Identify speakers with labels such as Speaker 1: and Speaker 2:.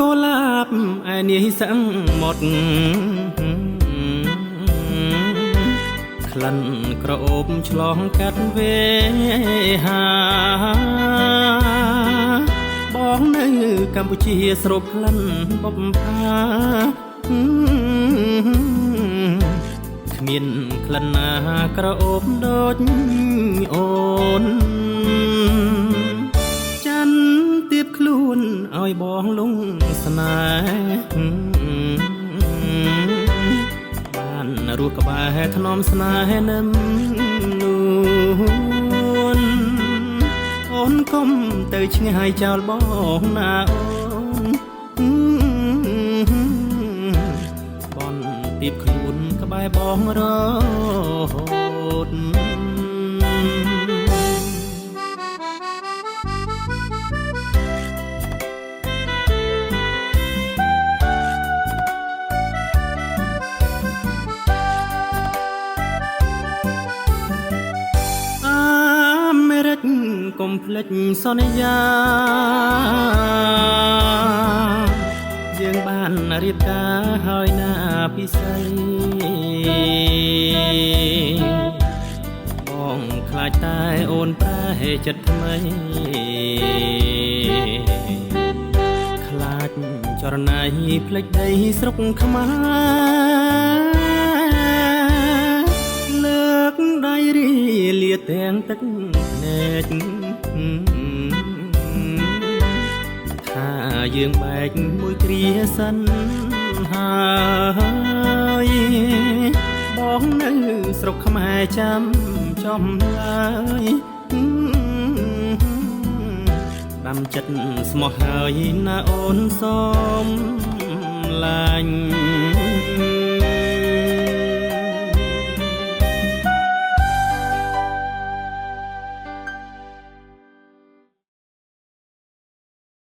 Speaker 1: កុលាបឯនេះសឹងមកក្លិនក្រអូបឆ្លងកាត់វេហាបងនៅកម្ពុជាស្រូបក្លិនបំផាគ្មានក្លិនណាក្រអូបដូចអូនទៀបខ្លួនឲ្យបងលងស្នេហ៍បានរស់ក្បែរថ្នមស្នេហ៍នឹមនួនអូនកុំទៅឆ្ងាយចោលបងណាអូនបនទៀបខ្លួនក្បែរបងរហូតកុំភ្លេចសន្យាយើងបានរៀបការហើយណាពិសីបងខ្លាចតែអូនប្រែចិត្តថ្មីខ្លាចចរណៃភ្លេចដីស្រុកខ្មែរលើកដៃរីលាទាំងទឹកភ្នែកថាយើងបែកមួយគ្រាសិនហើយបងនៅស្រុកខ្មែរចាំចំឡើយដាំចិត្តស្មោះហើយណាអូនសូមឡាញ់